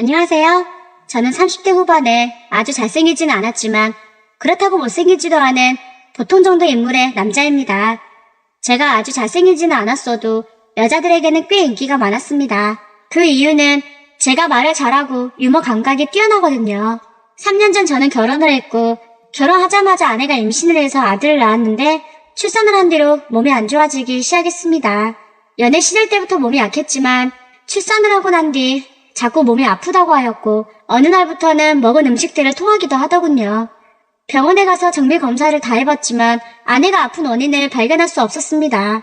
안녕하세요. 저는 30대 후반에 아주 잘생기지는 않았지만 그렇다고 못생기지도 않은 보통 정도 인물의 남자입니다. 제가 아주 잘생기지는 않았어도 여자들에게는 꽤 인기가 많았습니다. 그 이유는 제가 말을 잘하고 유머 감각이 뛰어나거든요. 3년 전 저는 결혼을 했고 결혼하자마자 아내가 임신을 해서 아들을 낳았는데 출산을 한 뒤로 몸이 안 좋아지기 시작했습니다. 연애 시절 때부터 몸이 약했지만 출산을 하고 난 뒤 자꾸 몸이 아프다고 하였고 어느 날부터는 먹은 음식들을 토하기도 하더군요. 병원에 가서 정밀 검사를 다 해봤지만 아내가 아픈 원인을 발견할 수 없었습니다.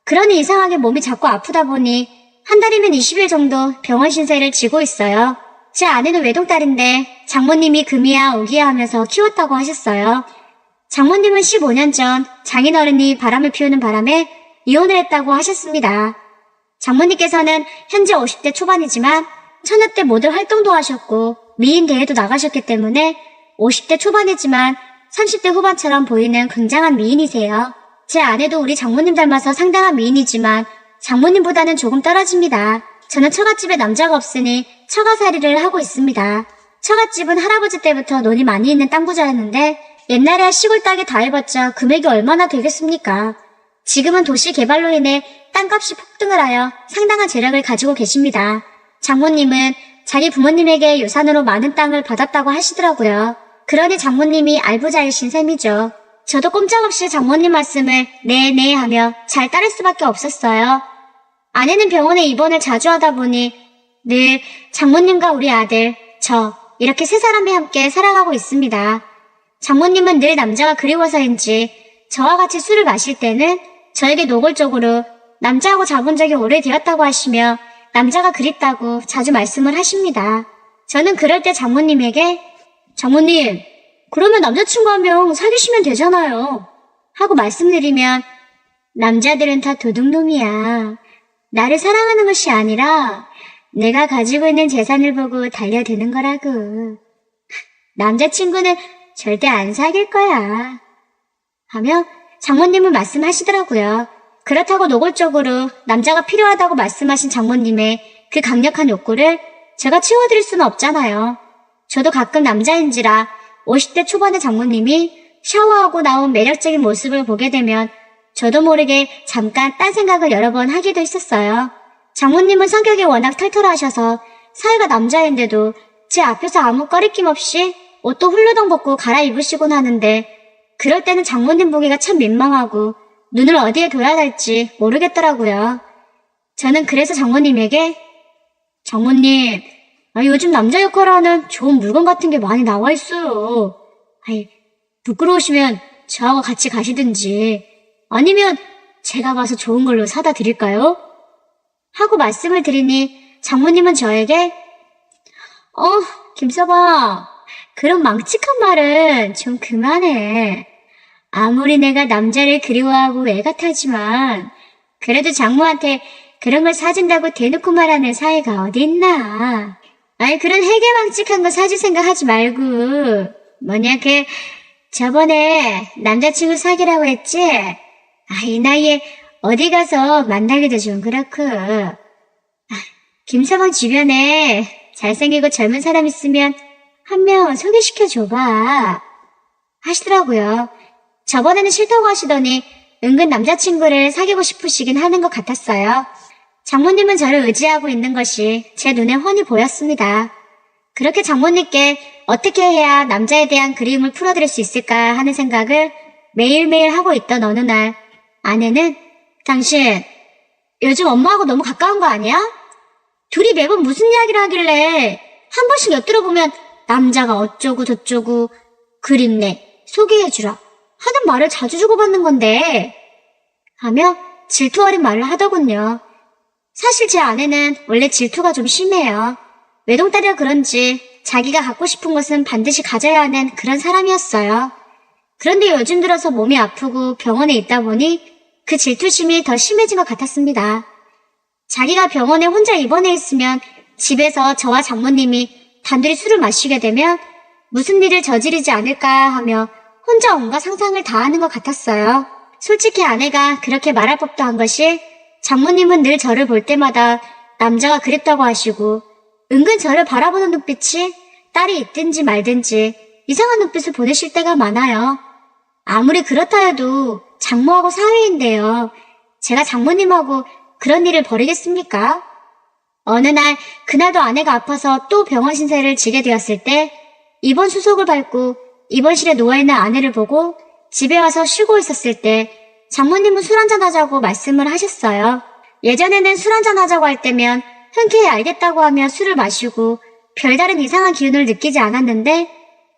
그러니 이상하게 몸이 자꾸 아프다 보니 한 달이면 20일 정도 병원 신세를 지고 있어요. 제 아내는 외동딸인데 장모님이 금이야 오기야 하면서 키웠다고 하셨어요. 장모님은 15년 전 장인어른이 바람을 피우는 바람에 이혼을 했다고 하셨습니다. 장모님께서는 현재 50대 초반이지만 처녀 때 모델 활동도 하셨고 미인 대회도 나가셨기 때문에 50대 초반이지만 30대 후반처럼 보이는 굉장한 미인이세요. 제 아내도 우리 장모님 닮아서 상당한 미인이지만 장모님보다는 조금 떨어집니다. 저는 처갓집에 남자가 없으니 처가살이를 하고 있습니다. 처갓집은 할아버지 때부터 돈이 많이 있는 땅부자였는데 옛날에 시골 땅에 다 해봤자 금액이 얼마나 되겠습니까? 지금은 도시 개발로 인해 땅값이 폭등을 하여 상당한 재력을 가지고 계십니다. 장모님은 자기 부모님에게 유산으로 많은 땅을 받았다고 하시더라고요. 그러니 장모님이 알부자이신 셈이죠. 저도 꼼짝없이 장모님 말씀을 네네 하며 잘 따를 수밖에 없었어요. 아내는 병원에 입원을 자주 하다 보니 늘 장모님과 우리 아들, 저 이렇게 세 사람이 함께 살아가고 있습니다. 장모님은 늘 남자가 그리워서인지 저와 같이 술을 마실 때는 저에게 노골적으로 남자하고 자본 적이 오래되었다고 하시며 남자가 그립다고 자주 말씀을 하십니다. 저는 그럴 때 장모님에게 장모님, 그러면 남자친구 한 명 사귀시면 되잖아요. 하고 말씀드리면 남자들은 다 도둑놈이야. 나를 사랑하는 것이 아니라 내가 가지고 있는 재산을 보고 달려드는 거라고. 남자친구는 절대 안 사귈 거야. 하며 장모님은 말씀하시더라고요. 그렇다고 노골적으로 남자가 필요하다고 말씀하신 장모님의 그 강력한 욕구를 제가 채워드릴 수는 없잖아요. 저도 가끔 남자인지라 50대 초반의 장모님이 샤워하고 나온 매력적인 모습을 보게 되면 저도 모르게 잠깐 딴 생각을 여러 번 하기도 했었어요. 장모님은 성격이 워낙 털털하셔서 사위가 남자인데도 제 앞에서 아무 꺼리낌 없이 옷도 훌러덩 벗고 갈아입으시곤 하는데 그럴 때는 장모님 보기가 참 민망하고 눈을 어디에 둬야 할지 모르겠더라고요. 저는 그래서 장모님에게 장모님, 요즘 남자 역할하는 좋은 물건 같은 게 많이 나와 있어요. 부끄러우시면 저하고 같이 가시든지 아니면 제가 봐서 좋은 걸로 사다 드릴까요? 하고 말씀을 드리니 장모님은 저에게 김서방, 그런 망측한 말은 좀 그만해. 아무리 내가 남자를 그리워하고 애가 타지만 그래도 장모한테 그런 걸 사준다고 대놓고 말하는 사이가 어디 있나. 그런 해괴망측한 거 사줄 생각 하지 말고 저번에 남자친구 사귀라고 했지? 이 나이에 어디 가서 만나기도 좀 그렇고. 김서방 주변에 잘생기고 젊은 사람 있으면 한 명 소개시켜줘봐 하시더라고요. 저번에는 싫다고 하시더니 은근 남자친구를 사귀고 싶으시긴 하는 것 같았어요. 장모님은 저를 의지하고 있는 것이 제 눈에 훤히 보였습니다. 그렇게 장모님께 어떻게 해야 남자에 대한 그리움을 풀어드릴 수 있을까 하는 생각을 매일매일 하고 있던 어느 날 아내는 당신 요즘 엄마하고 너무 가까운 거 아니야? 둘이 매번 무슨 이야기를 하길래 한 번씩 엿들어보면 남자가 어쩌고 저쩌고 그립네, 소개해주라 하는 말을 자주 주고받는 건데 하며 질투 어린 말을 하더군요. 사실 제 아내는 원래 질투가 좀 심해요. 외동딸이라 그런지 자기가 갖고 싶은 것은 반드시 가져야 하는 그런 사람이었어요. 그런데 요즘 들어서 몸이 아프고 병원에 있다 보니 그 질투심이 더 심해진 것 같았습니다. 자기가 병원에 혼자 입원해 있으면 집에서 저와 장모님이 단둘이 술을 마시게 되면 무슨 일을 저지르지 않을까 하며 혼자 온갖 상상을 다 하는 것 같았어요. 솔직히 아내가 그렇게 말할 법도 한 것이 장모님은 늘 저를 볼 때마다 남자가 그립다고 하시고 은근 저를 바라보는 눈빛이 딸이 있든지 말든지 이상한 눈빛을 보내실 때가 많아요. 아무리 그렇다 해도 장모하고 사위인데요. 제가 장모님하고 그런 일을 벌이겠습니까? 어느 날 그날도 아내가 아파서 또 병원 신세를 지게 되었을 때 입원 수속을 밟고 입원실에 누워있는 아내를 보고 집에 와서 쉬고 있었을 때 장모님은 술 한잔 하자고 말씀을 하셨어요. 예전에는 술 한잔 하자고 할 때면 흔쾌히 알겠다고 하며 술을 마시고 별다른 이상한 기운을 느끼지 않았는데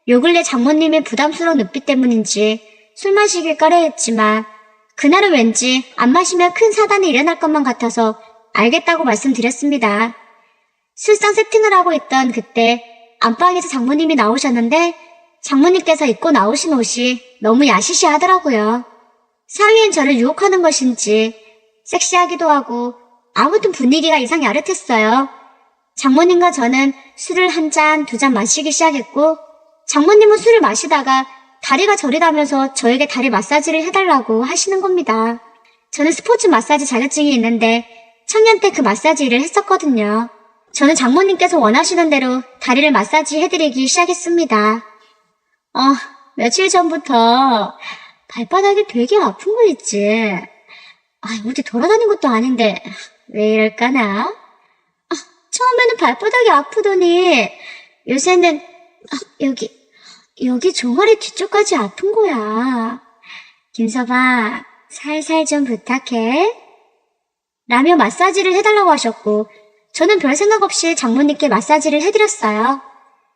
요 근래 장모님의 부담스러운 눈빛 때문인지 술 마시길 꺼려했지만 그날은 왠지 안 마시면 큰 사단이 일어날 것만 같아서 알겠다고 말씀드렸습니다. 술상 세팅을 하고 있던 그때 안방에서 장모님이 나오셨는데 장모님께서 입고 나오신 옷이 너무 야시시하더라고요. 사위엔 저를 유혹하는 것인지 섹시하기도 하고 아무튼 분위기가 이상 야릇했어요. 장모님과 저는 술을 한 잔, 두 잔 마시기 시작했고 장모님은 술을 마시다가 다리가 저리다면서 저에게 다리 마사지를 해달라고 하시는 겁니다. 저는 스포츠 마사지 자격증이 있는데 청년 때 그 마사지 일을 했었거든요. 저는 장모님께서 원하시는 대로 다리를 마사지 해드리기 시작했습니다. 며칠 전부터 발바닥이 되게 아픈 거 있지. 어디 돌아다닌 것도 아닌데 왜 이럴까나? 처음에는 발바닥이 아프더니 요새는 여기 종아리 뒤쪽까지 아픈 거야. 김서방, 살살 좀 부탁해. 라며 마사지를 해달라고 하셨고 저는 별 생각 없이 장모님께 마사지를 해드렸어요.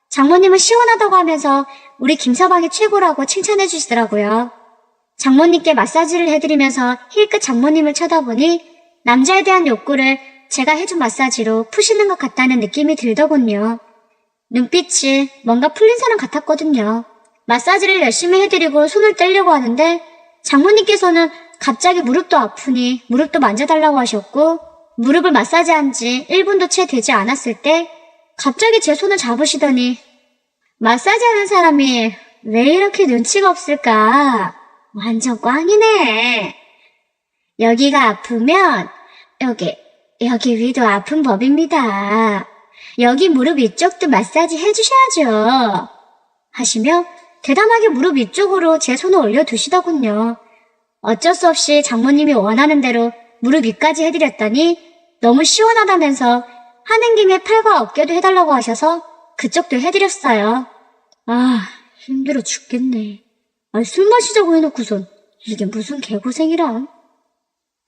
장모님은 시원하다고 하면서 우리 김서방이 최고라고 칭찬해 주시더라고요. 장모님께 마사지를 해드리면서 힐끗 장모님을 쳐다보니 남자에 대한 욕구를 제가 해준 마사지로 푸시는 것 같다는 느낌이 들더군요. 눈빛이 뭔가 풀린 사람 같았거든요. 마사지를 열심히 해드리고 손을 떼려고 하는데 장모님께서는 갑자기 무릎도 아프니 무릎도 만져달라고 하셨고 무릎을 마사지한 지 1분도 채 되지 않았을 때 갑자기 제 손을 잡으시더니 마사지하는 사람이 왜 이렇게 눈치가 없을까? 완전 꽝이네. 여기가 아프면 여기 위도 아픈 법입니다. 여기 무릎 위쪽도 마사지 해주셔야죠. 하시며 대담하게 무릎 위쪽으로 제 손을 올려두시더군요. 어쩔 수 없이 장모님이 원하는 대로 무릎 위까지 해드렸더니 너무 시원하다면서 하는 김에 팔과 어깨도 해달라고 하셔서 그쪽도 해드렸어요. 힘들어 죽겠네. 술 마시자고 해놓고선 이게 무슨 개고생이람.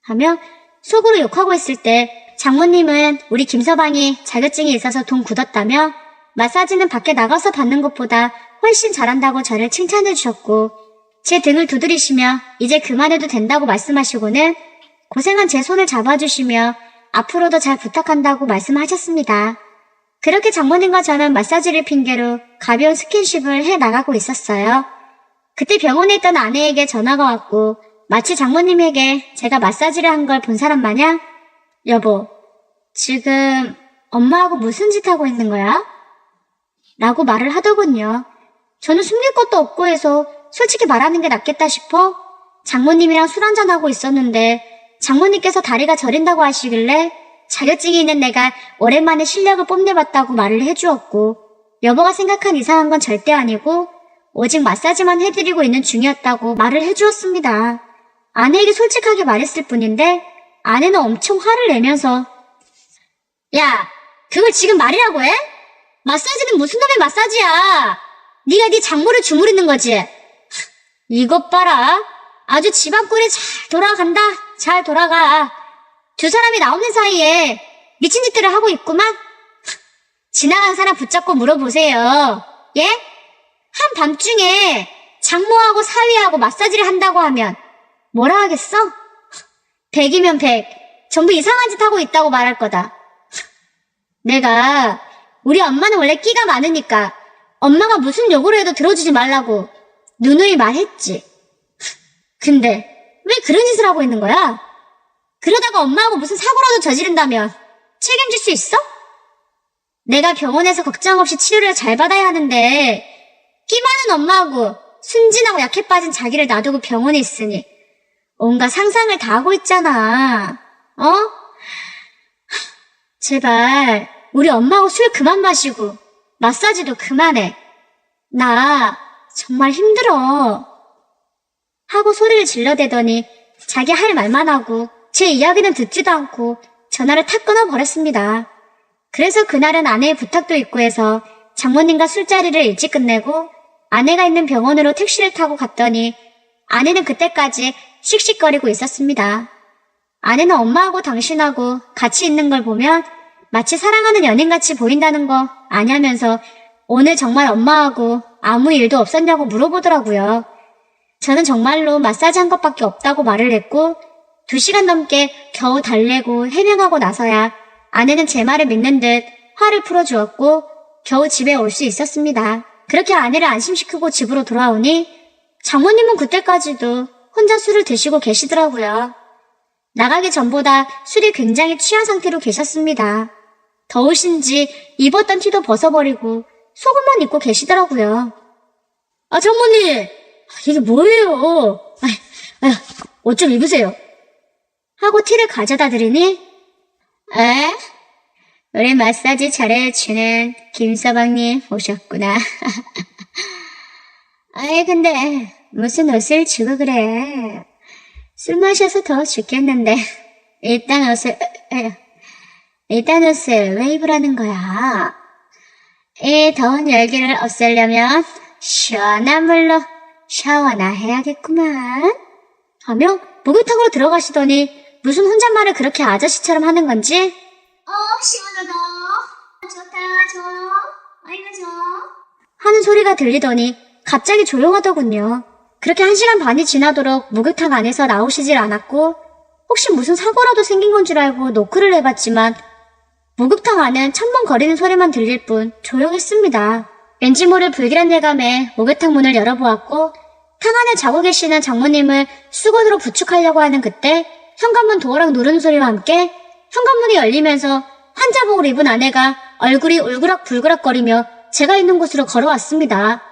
하며 속으로 욕하고 있을 때 장모님은 우리 김서방이 자격증이 있어서 돈 굳었다며 마사지는 밖에 나가서 받는 것보다 훨씬 잘한다고 저를 칭찬해 주셨고 제 등을 두드리시며 이제 그만해도 된다고 말씀하시고는 고생한 제 손을 잡아주시며 앞으로도 잘 부탁한다고 말씀하셨습니다. 그렇게 장모님과 저는 마사지를 핑계로 가벼운 스킨십을 해 나가고 있었어요. 그때 병원에 있던 아내에게 전화가 왔고 마치 장모님에게 제가 마사지를 한 걸 본 사람 마냥 여보, 지금 엄마하고 무슨 짓 하고 있는 거야? 라고 말을 하더군요. 저는 숨길 것도 없고 해서 솔직히 말하는 게 낫겠다 싶어 장모님이랑 술 한잔하고 있었는데 장모님께서 다리가 저린다고 하시길래 자격증이 있는 내가 오랜만에 실력을 뽐내봤다고 말을 해주었고 여보가 생각한 이상한 건 절대 아니고 오직 마사지만 해드리고 있는 중이었다고 말을 해주었습니다. 아내에게 솔직하게 말했을 뿐인데 아내는 엄청 화를 내면서 야, 그걸 지금 말이라고 해? 마사지는 무슨 놈의 마사지야? 네가 네 장모를 주무르는 거지? 이것 봐라. 아주 집안 꼴이 잘 돌아간다. 잘 돌아가. 두 사람이 나오는 사이에 미친 짓들을 하고 있구만. 지나간 사람 붙잡고 물어보세요. 예? 한밤중에 장모하고 사위하고 마사지를 한다고 하면 뭐라 하겠어? 100이면 100. 전부 이상한 짓 하고 있다고 말할 거다. 내가 우리 엄마는 원래 끼가 많으니까 엄마가 무슨 요구를 해도 들어주지 말라고 누누이 말했지. 근데 왜 그런 짓을 하고 있는 거야? 그러다가 엄마하고 무슨 사고라도 저지른다면 책임질 수 있어? 내가 병원에서 걱정 없이 치료를 잘 받아야 하는데 끼 많은 엄마하고 순진하고 약해 빠진 자기를 놔두고 병원에 있으니 온갖 상상을 다 하고 있잖아. 제발 우리 엄마하고 술 그만 마시고 마사지도 그만해. 나 정말 힘들어. 하고 소리를 질러대더니 자기 할 말만 하고 제 이야기는 듣지도 않고 전화를 탁 끊어버렸습니다. 그래서 그날은 아내의 부탁도 있고 해서 장모님과 술자리를 일찍 끝내고 아내가 있는 병원으로 택시를 타고 갔더니 아내는 그때까지 씩씩거리고 있었습니다. 아내는 엄마하고 당신하고 같이 있는 걸 보면 마치 사랑하는 연인같이 보인다는 거 아냐면서 오늘 정말 엄마하고 아무 일도 없었냐고 물어보더라고요. 저는 정말로 마사지 한 것밖에 없다고 말을 했고 2시간 넘게 겨우 달래고 해명하고 나서야 아내는 제 말을 믿는 듯 화를 풀어주었고 겨우 집에 올 수 있었습니다. 그렇게 아내를 안심시키고 집으로 돌아오니 장모님은 그때까지도 혼자 술을 드시고 계시더라고요. 나가기 전보다 술이 굉장히 취한 상태로 계셨습니다. 더우신지 입었던 티도 벗어버리고 속옷만 입고 계시더라고요. 아, 장모님! 이게 뭐예요? 옷 좀 입으세요. 하고 티를 가져다 드리니 우리 마사지 잘해주는 김서방님 오셨구나. 근데 무슨 옷을 주고 그래. 술 마셔서 더워 죽겠는데 일단 옷을 왜 입으라는 거야? 이 더운 열기를 없애려면 시원한 물로 샤워나 해야겠구만. 하며 목욕탕으로 들어가시더니 무슨 혼잣말을 그렇게 아저씨처럼 하는 건지 시원하다. 좋다. 좋아. 아이고 좋아. 하는 소리가 들리더니 갑자기 조용하더군요. 그렇게 1시간 반이 지나도록 목욕탕 안에서 나오시질 않았고 혹시 무슨 사고라도 생긴 건 줄 알고 노크를 해봤지만 목욕탕 안은 첨벙거리는 소리만 들릴 뿐 조용했습니다. 왠지 모를 불길한 예감에 목욕탕 문을 열어보았고 탕 안에 자고 계시는 장모님을 수건으로 부축하려고 하는 그때 현관문 도어락 누르는 소리와 함께 현관문이 열리면서 환자복을 입은 아내가 얼굴이 울그락불그락거리며 제가 있는 곳으로 걸어왔습니다.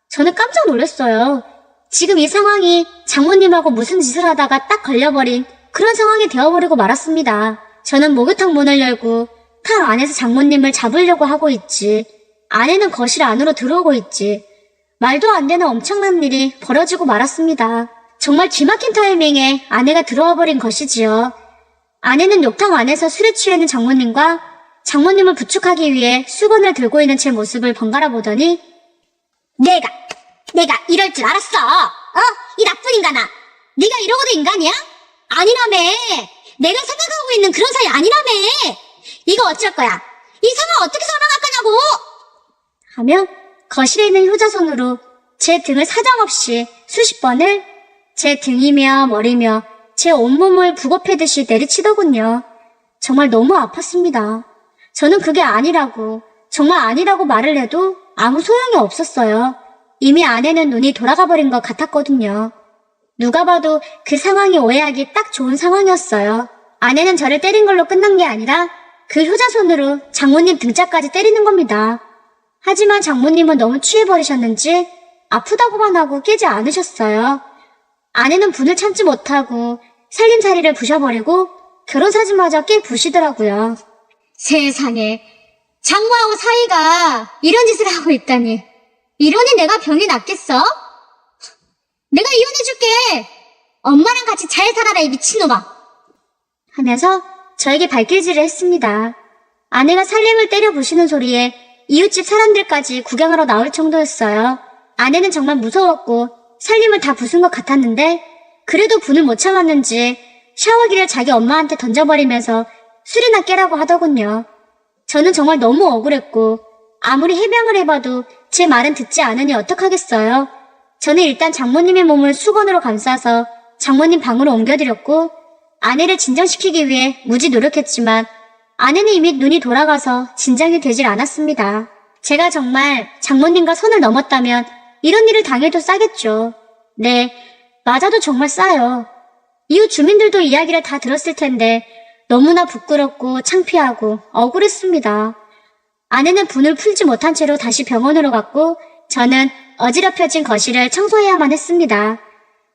저는 깜짝 놀랐어요. 지금 이 상황이 장모님하고 무슨 짓을 하다가 딱 걸려버린 그런 상황이 되어버리고 말았습니다. 저는 목욕탕 문을 열고 탕 안에서 장모님을 잡으려고 하고 있지. 아내는 거실 안으로 들어오고 있지. 말도 안 되는 엄청난 일이 벌어지고 말았습니다. 정말 기막힌 타이밍에 아내가 들어와 버린 것이지요. 아내는 욕탕 안에서 술에 취해 있는 장모님과 장모님을 부축하기 위해 수건을 들고 있는 제 모습을 번갈아 보더니 내가 이럴 줄 알았어. 이 나쁜 인간아. 네가 이러고도 인간이야? 아니라며. 내가 생각하고 있는 그런 사이 아니라며. 이거 어쩔 거야. 이 상황 어떻게 설명할 거냐고. 하며 거실에 있는 효자손으로 제 등을 사정없이 수십 번을 제 등이며 머리며 제 온몸을 북어 패듯이 내리치더군요. 정말 너무 아팠습니다. 저는 그게 아니라고, 정말 아니라고 말을 해도 아무 소용이 없었어요. 이미 아내는 눈이 돌아가 버린 것 같았거든요. 누가 봐도 그 상황이 오해하기 딱 좋은 상황이었어요. 아내는 저를 때린 걸로 끝난 게 아니라 그 효자손으로 장모님 등짝까지 때리는 겁니다. 하지만 장모님은 너무 취해버리셨는지 아프다고만 하고 깨지 않으셨어요. 아내는 분을 참지 못하고 살림살이를 부셔버리고 결혼사진마저 깨 부시더라고요. 세상에, 장모하고 사이가 이런 짓을 하고 있다니. 이러니 내가 병이 낫겠어? 내가 이혼해줄게. 엄마랑 같이 잘 살아라, 이 미친놈아. 하면서 저에게 발길질을 했습니다. 아내가 살림을 때려 부시는 소리에 이웃집 사람들까지 구경하러 나올 정도였어요. 아내는 정말 무서웠고 살림을 다 부순 것 같았는데 그래도 분을 못 참았는지 샤워기를 자기 엄마한테 던져버리면서 술이나 깨라고 하더군요. 저는 정말 너무 억울했고 아무리 해명을 해봐도 제 말은 듣지 않으니 어떡하겠어요. 저는 일단 장모님의 몸을 수건으로 감싸서 장모님 방으로 옮겨드렸고 아내를 진정시키기 위해 무지 노력했지만 아내는 이미 눈이 돌아가서 진정이 되질 않았습니다. 제가 정말 장모님과 선을 넘었다면 이런 일을 당해도 싸겠죠. 네, 맞아도 정말 싸요. 이웃 주민들도 이야기를 다 들었을 텐데 너무나 부끄럽고 창피하고 억울했습니다. 아내는 분을 풀지 못한 채로 다시 병원으로 갔고 저는 어지럽혀진 거실을 청소해야만 했습니다.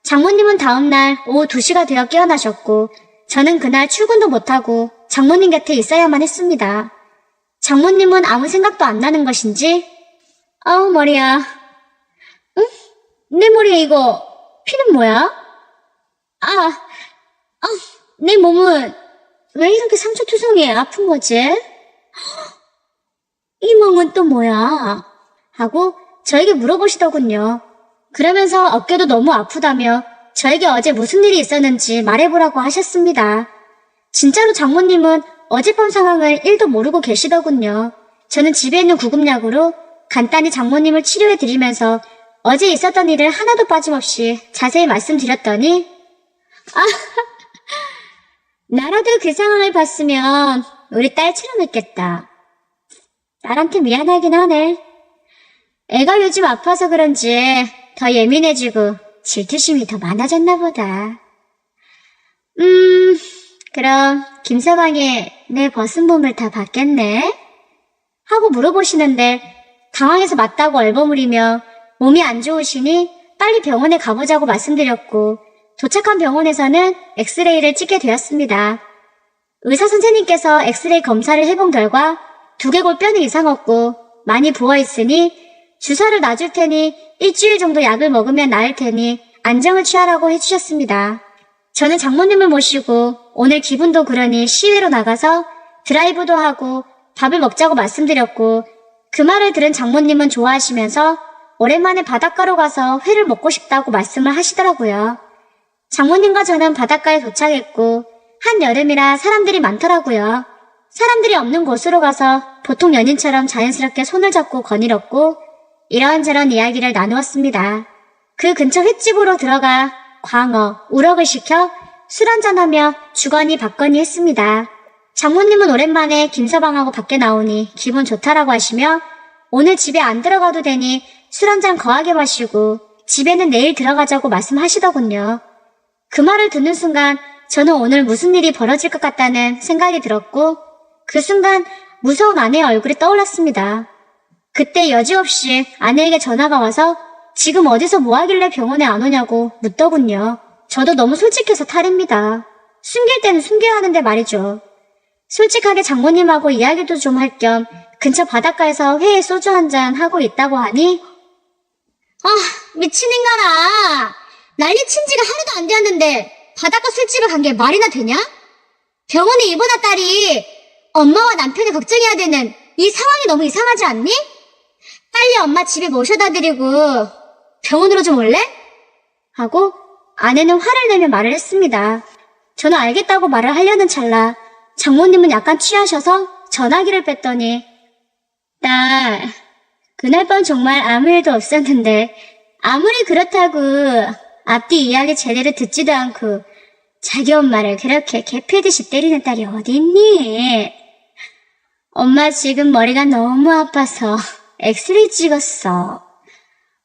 장모님은 다음날 오후 2시가 되어 깨어나셨고 저는 그날 출근도 못하고 장모님 곁에 있어야만 했습니다. 장모님은 아무 생각도 안 나는 것인지 아우 머리야. 응? 내 머리에 이거 피는 뭐야? 내 몸은 왜 이렇게 상처투성이에 아픈 거지? 이 멍은 또 뭐야? 하고 저에게 물어보시더군요. 그러면서 어깨도 너무 아프다며 저에게 어제 무슨 일이 있었는지 말해보라고 하셨습니다. 진짜로 장모님은 어젯밤 상황을 1도 모르고 계시더군요. 저는 집에 있는 구급약으로 간단히 장모님을 치료해드리면서 어제 있었던 일을 하나도 빠짐없이 자세히 말씀드렸더니 나라도 그 상황을 봤으면 우리 딸처럼 했겠다. 딸한테 미안하긴 하네. 애가 요즘 아파서 그런지 더 예민해지고 질투심이 더 많아졌나 보다. 그럼 김서방이 내 벗은 몸을 다 봤겠네? 하고 물어보시는데 당황해서 맞다고 얼버무리며 몸이 안 좋으시니 빨리 병원에 가보자고 말씀드렸고 도착한 병원에서는 엑스레이를 찍게 되었습니다. 의사 선생님께서 엑스레이 검사를 해본 결과 두개골 뼈는 이상 없고 많이 부어있으니 주사를 놔줄 테니 일주일 정도 약을 먹으면 나을 테니 안정을 취하라고 해주셨습니다. 저는 장모님을 모시고 오늘 기분도 그러니 시외로 나가서 드라이브도 하고 밥을 먹자고 말씀드렸고 그 말을 들은 장모님은 좋아하시면서 오랜만에 바닷가로 가서 회를 먹고 싶다고 말씀을 하시더라고요. 장모님과 저는 바닷가에 도착했고 한여름이라 사람들이 많더라고요. 사람들이 없는 곳으로 가서 보통 연인처럼 자연스럽게 손을 잡고 거닐었고 이런저런 이야기를 나누었습니다. 그 근처 횟집으로 들어가 광어, 우럭을 시켜 술 한잔하며 주거니 받거니 했습니다. 장모님은 오랜만에 김서방하고 밖에 나오니 기분 좋다라고 하시며 오늘 집에 안 들어가도 되니 술 한잔 거하게 마시고 집에는 내일 들어가자고 말씀하시더군요. 그 말을 듣는 순간 저는 오늘 무슨 일이 벌어질 것 같다는 생각이 들었고 그 순간 무서운 아내의 얼굴이 떠올랐습니다. 그때 여지없이 아내에게 전화가 와서 지금 어디서 뭐하길래 병원에 안 오냐고 묻더군요. 저도 너무 솔직해서 탈입니다. 숨길 때는 숨겨야 하는데 말이죠. 솔직하게 장모님하고 이야기도 좀 할 겸 근처 바닷가에서 회에 소주 한잔 하고 있다고 하니 미친 인간아. 난리친 지가 하루도 안 되었는데 바닷가 술집을 간 게 말이나 되냐? 병원에 입원한 딸이 엄마와 남편을 걱정해야 되는 이 상황이 너무 이상하지 않니? 빨리 엄마 집에 모셔다 드리고 병원으로 좀 올래? 하고 아내는 화를 내며 말을 했습니다. 저는 알겠다고 말을 하려는 찰나 장모님은 약간 취하셔서 전화기를 뺐더니 딸, 그날 밤 정말 아무 일도 없었는데 아무리 그렇다고 앞뒤 이야기 제대로 듣지도 않고 자기 엄마를 그렇게 개패듯이 때리는 딸이 어디 있니? 엄마 지금 머리가 너무 아파서 엑스레이 찍었어.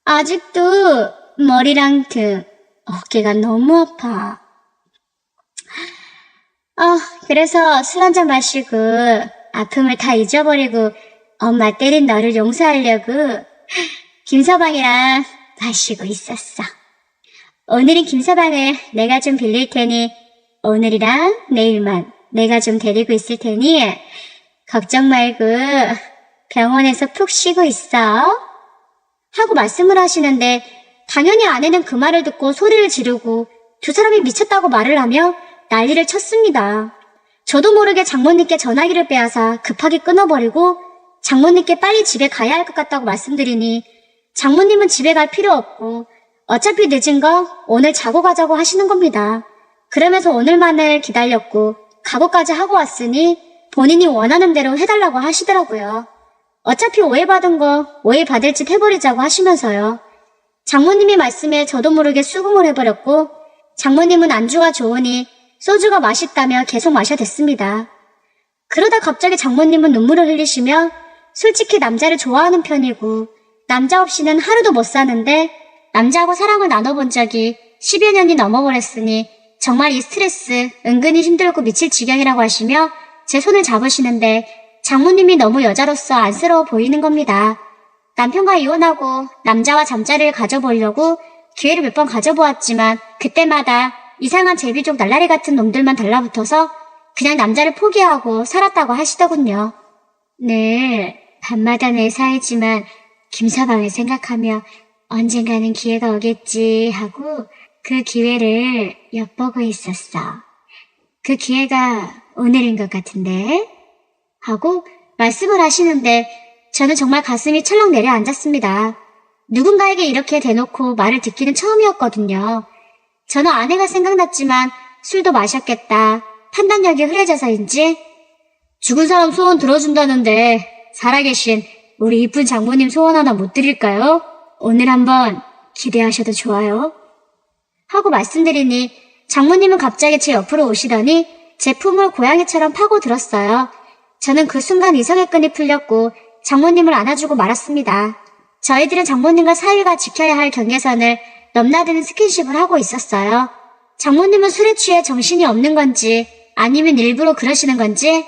아직도 머리랑 등, 어깨가 너무 아파. 그래서 술 한잔 마시고 아픔을 다 잊어버리고 엄마 때린 너를 용서하려고 김서방이랑 마시고 있었어. 오늘은 김서방을 내가 좀 빌릴 테니 오늘이랑 내일만 내가 좀 데리고 있을 테니 걱정 말고 병원에서 푹 쉬고 있어. 하고 말씀을 하시는데 당연히 아내는 그 말을 듣고 소리를 지르고 두 사람이 미쳤다고 말을 하며 난리를 쳤습니다. 저도 모르게 장모님께 전화기를 빼앗아 급하게 끊어버리고 장모님께 빨리 집에 가야 할 것 같다고 말씀드리니 장모님은 집에 갈 필요 없고 어차피 늦은 거 오늘 자고 가자고 하시는 겁니다. 그러면서 오늘만을 기다렸고 각오까지 하고 왔으니 본인이 원하는 대로 해달라고 하시더라고요. 어차피 오해받은 거 오해받을 짓 해버리자고 하시면서요. 장모님의 말씀에 저도 모르게 수긍을 해버렸고 장모님은 안주가 좋으니 소주가 맛있다며 계속 마셔댔습니다. 그러다 갑자기 장모님은 눈물을 흘리시며 솔직히 남자를 좋아하는 편이고 남자 없이는 하루도 못 사는데 남자하고 사랑을 나눠본 적이 10여 년이 넘어버렸으니 정말 이 스트레스 은근히 힘들고 미칠 지경이라고 하시며 제 손을 잡으시는데 장모님이 너무 여자로서 안쓰러워 보이는 겁니다. 남편과 이혼하고 남자와 잠자리를 가져보려고 기회를 몇 번 가져보았지만 그때마다 이상한 제비족 날라리 같은 놈들만 달라붙어서 그냥 남자를 포기하고 살았다고 하시더군요. 늘 밤마다 매사이지만 김서방을 생각하며 언젠가는 기회가 오겠지 하고 그 기회를 엿보고 있었어. 그 기회가 오늘인 것 같은데? 하고 말씀을 하시는데 저는 정말 가슴이 철렁 내려앉았습니다. 누군가에게 이렇게 대놓고 말을 듣기는 처음이었거든요. 저는 아내가 생각났지만 술도 마셨겠다. 판단력이 흐려져서인지 죽은 사람 소원 들어준다는데 살아계신 우리 이쁜 장모님 소원 하나 못 드릴까요? 오늘 한번 기대하셔도 좋아요. 하고 말씀드리니 장모님은 갑자기 제 옆으로 오시더니 제 품을 고양이처럼 파고들었어요. 저는 그 순간 이성의 끈이 풀렸고 장모님을 안아주고 말았습니다. 저희들은 장모님과 사위가 지켜야 할 경계선을 넘나드는 스킨십을 하고 있었어요. 장모님은 술에 취해 정신이 없는 건지 아니면 일부러 그러시는 건지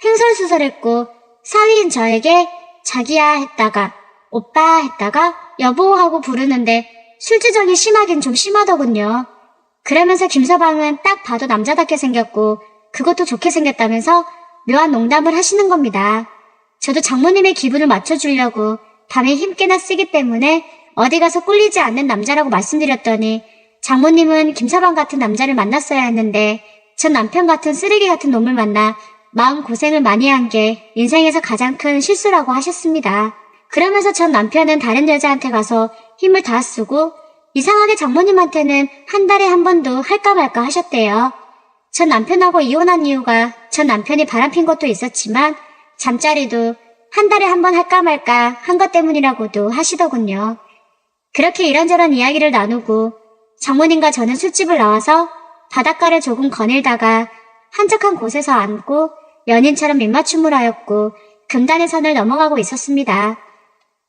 횡설수설했고 사위인 저에게 자기야 했다가 오빠 했다가 여보 하고 부르는데 술주정이 심하긴 좀 심하더군요. 그러면서 김서방은 딱 봐도 남자답게 생겼고 그것도 좋게 생겼다면서 묘한 농담을 하시는 겁니다. 저도 장모님의 기분을 맞춰주려고 밤에 힘께나 쓰기 때문에 어디 가서 꿀리지 않는 남자라고 말씀드렸더니 장모님은 김서방 같은 남자를 만났어야 했는데 전 남편 같은 쓰레기 같은 놈을 만나 마음고생을 많이 한 게 인생에서 가장 큰 실수라고 하셨습니다. 그러면서 전 남편은 다른 여자한테 가서 힘을 다 쓰고 이상하게 장모님한테는 한 달에 한 번도 할까 말까 하셨대요. 전 남편하고 이혼한 이유가 전 남편이 바람핀 것도 있었지만 잠자리도 한 달에 한 번 할까 말까 한 것 때문이라고도 하시더군요. 그렇게 이런저런 이야기를 나누고 장모님과 저는 술집을 나와서 바닷가를 조금 거닐다가 한적한 곳에서 앉고 연인처럼 밑맞춤을 하였고 금단의 선을 넘어가고 있었습니다.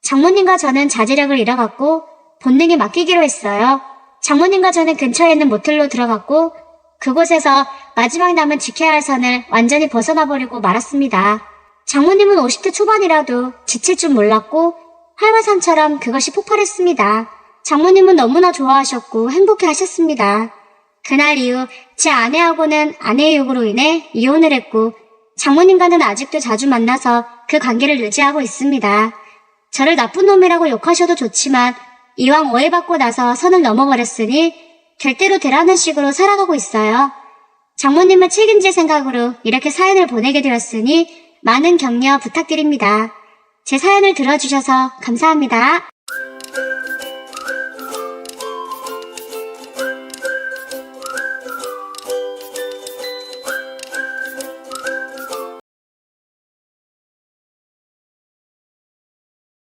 장모님과 저는 자제력을 잃어갔고 본능에 맡기기로 했어요. 장모님과 저는 근처에 있는 모텔로 들어갔고 그곳에서 마지막 남은 지켜야 할 선을 완전히 벗어나버리고 말았습니다. 장모님은 50대 초반이라도 지칠 줄 몰랐고 활화산처럼 그것이 폭발했습니다. 장모님은 너무나 좋아하셨고 행복해 하셨습니다. 그날 이후 제 아내하고는 아내의 욕으로 인해 이혼을 했고 장모님과는 아직도 자주 만나서 그 관계를 유지하고 있습니다. 저를 나쁜 놈이라고 욕하셔도 좋지만 이왕 오해받고 나서 선을 넘어버렸으니 될 대로 되라는 식으로 살아가고 있어요. 장모님을 책임질 생각으로 이렇게 사연을 보내게 되었으니 많은 격려 부탁드립니다. 제 사연을 들어주셔서 감사합니다.